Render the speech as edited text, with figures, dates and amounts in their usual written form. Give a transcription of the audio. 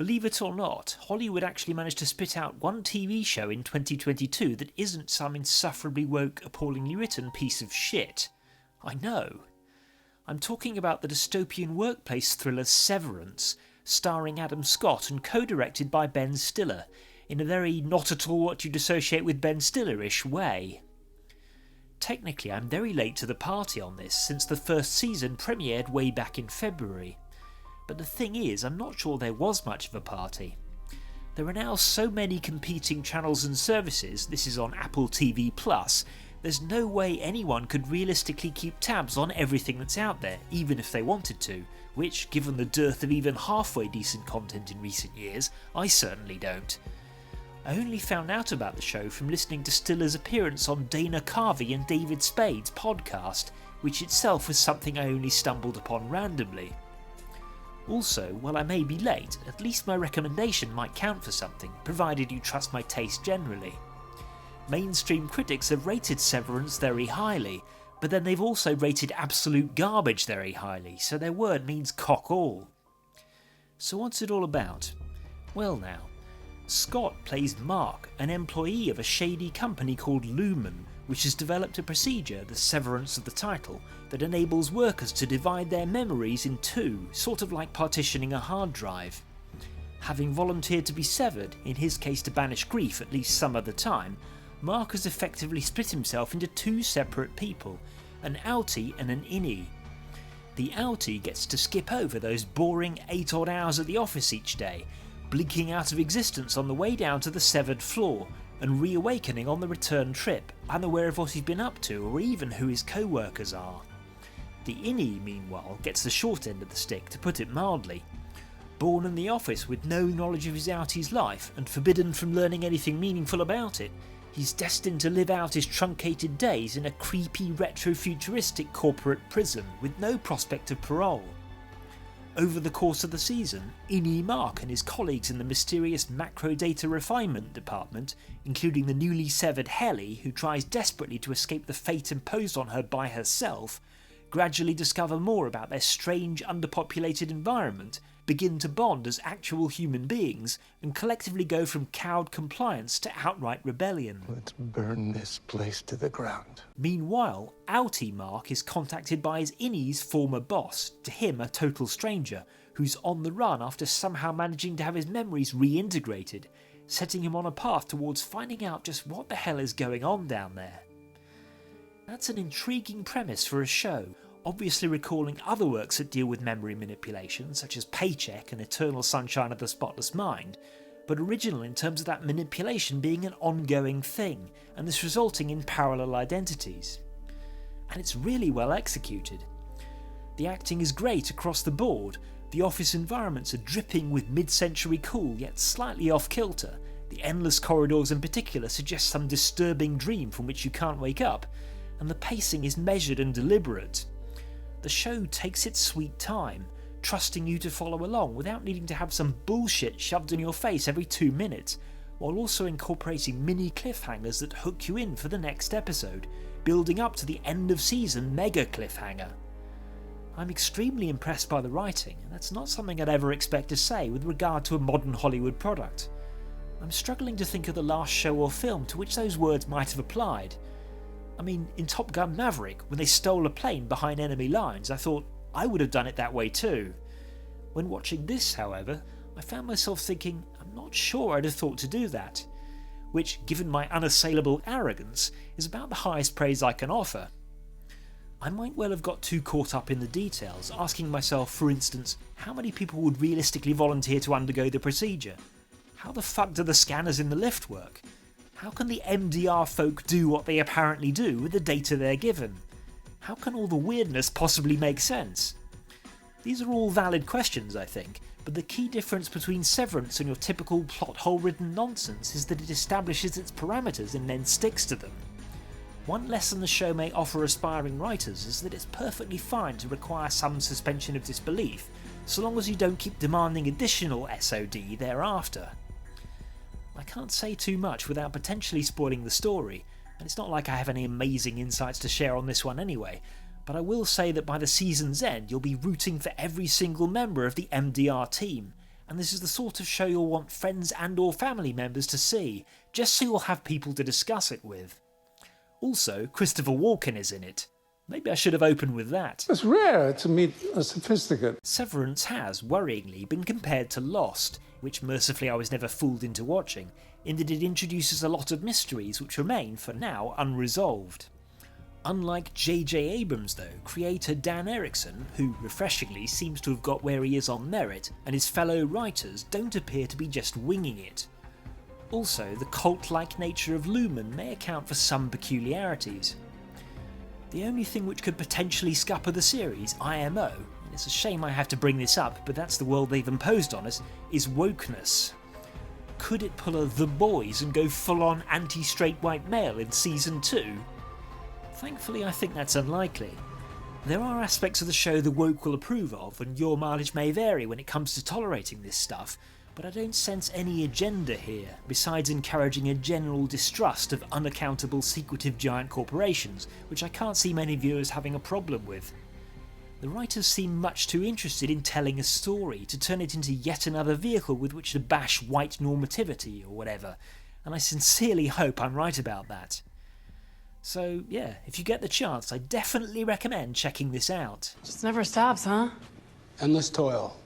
Believe it or not, Hollywood actually managed to spit out one TV show in 2022 that isn't some insufferably woke, appallingly written piece of shit. I know. I'm talking about the dystopian workplace thriller Severance, starring Adam Scott and co-directed by Ben Stiller, in a very not at all what you'd associate with Ben Stiller-ish way. Technically, I'm very late to the party on this, since the first season premiered way back in February. But the thing is, I'm not sure there was much of a party. There are now so many competing channels and services, this is on Apple TV+, there's no way anyone could realistically keep tabs on everything that's out there, even if they wanted to, which, given the dearth of even halfway decent content in recent years, I certainly don't. I only found out about the show from listening to Stiller's appearance on Dana Carvey and David Spade's podcast, which itself was something I only stumbled upon randomly. Also, while I may be late, at least my recommendation might count for something, provided you trust my taste generally. Mainstream critics have rated Severance very highly, but then they've also rated absolute garbage very highly, so their word means cock all. So what's it all about? Well now, Scott plays Mark, an employee of a shady company called Lumon, which has developed a procedure, the severance of the title, that enables workers to divide their memories in two, sort of like partitioning a hard drive. Having volunteered to be severed, in his case to banish grief at least some of the time, Mark has effectively split himself into two separate people, an outie and an innie. The outie gets to skip over those boring 8-odd hours at the office each day, blinking out of existence on the way down to the severed floor, and reawakening on the return trip, unaware of what he's been up to or even who his co-workers are. The innie, meanwhile, gets the short end of the stick, to put it mildly. Born in the office with no knowledge of his outie's life and forbidden from learning anything meaningful about it, he's destined to live out his truncated days in a creepy retro-futuristic corporate prison with no prospect of parole. Over the course of the season, Innie Mark and his colleagues in the mysterious macro data refinement department, including the newly severed Helly, who tries desperately to escape the fate imposed on her by herself, gradually discover more about their strange underpopulated environment, begin to bond as actual human beings, and collectively go from cowed compliance to outright rebellion. Let's burn this place to the ground. Meanwhile, outie Mark is contacted by his innie's former boss, to him a total stranger, who's on the run after somehow managing to have his memories reintegrated, setting him on a path towards finding out just what the hell is going on down there. That's an intriguing premise for a show, obviously recalling other works that deal with memory manipulation, such as Paycheck and Eternal Sunshine of the Spotless Mind, but original in terms of that manipulation being an ongoing thing, and this resulting in parallel identities. And it's really well executed. The acting is great across the board, the office environments are dripping with mid-century cool yet slightly off-kilter, the endless corridors in particular suggest some disturbing dream from which you can't wake up, and the pacing is measured and deliberate. The show takes its sweet time, trusting you to follow along without needing to have some bullshit shoved in your face every 2 minutes, while also incorporating mini cliffhangers that hook you in for the next episode, building up to the end of season mega cliffhanger. I'm extremely impressed by the writing, and that's not something I'd ever expect to say with regard to a modern Hollywood product. I'm struggling to think of the last show or film to which those words might have applied. I mean, in Top Gun Maverick, when they stole a plane behind enemy lines, I thought I would have done it that way too. When watching this, however, I found myself thinking I'm not sure I'd have thought to do that, which, given my unassailable arrogance, is about the highest praise I can offer. I might well have got too caught up in the details, asking myself, for instance, how many people would realistically volunteer to undergo the procedure? How the fuck do the scanners in the lift work? How can the MDR folk do what they apparently do with the data they're given? How can all the weirdness possibly make sense? These are all valid questions, I think, but the key difference between Severance and your typical plot hole ridden nonsense is that it establishes its parameters and then sticks to them. One lesson the show may offer aspiring writers is that it's perfectly fine to require some suspension of disbelief, so long as you don't keep demanding additional SOD thereafter. I can't say too much without potentially spoiling the story, and it's not like I have any amazing insights to share on this one anyway, but I will say that by the season's end you'll be rooting for every single member of the MDR team, and this is the sort of show you'll want friends and or family members to see, just so you'll have people to discuss it with. Also, Christopher Walken is in it. Maybe I should have opened with that. It's rare to meet a sophisticate. Severance has, worryingly, been compared to Lost, which mercifully I was never fooled into watching, in that it introduces a lot of mysteries which remain, for now, unresolved. Unlike J.J. Abrams though, creator Dan Erickson, who refreshingly seems to have got where he is on merit, and his fellow writers don't appear to be just winging it. Also, the cult-like nature of Lumon may account for some peculiarities. The only thing which could potentially scupper the series, IMO, and it's a shame I have to bring this up, but that's the world they've imposed on us, is wokeness. Could it pull a The Boys and go full-on anti-straight white male in Season 2? Thankfully I think that's unlikely. There are aspects of the show the woke will approve of, and your mileage may vary when it comes to tolerating this stuff, but I don't sense any agenda here, besides encouraging a general distrust of unaccountable secretive giant corporations, which I can't see many viewers having a problem with. The writers seem much too interested in telling a story to turn it into yet another vehicle with which to bash white normativity or whatever, and I sincerely hope I'm right about that. So yeah, if you get the chance, I definitely recommend checking this out. Just never stops, huh? Endless toil.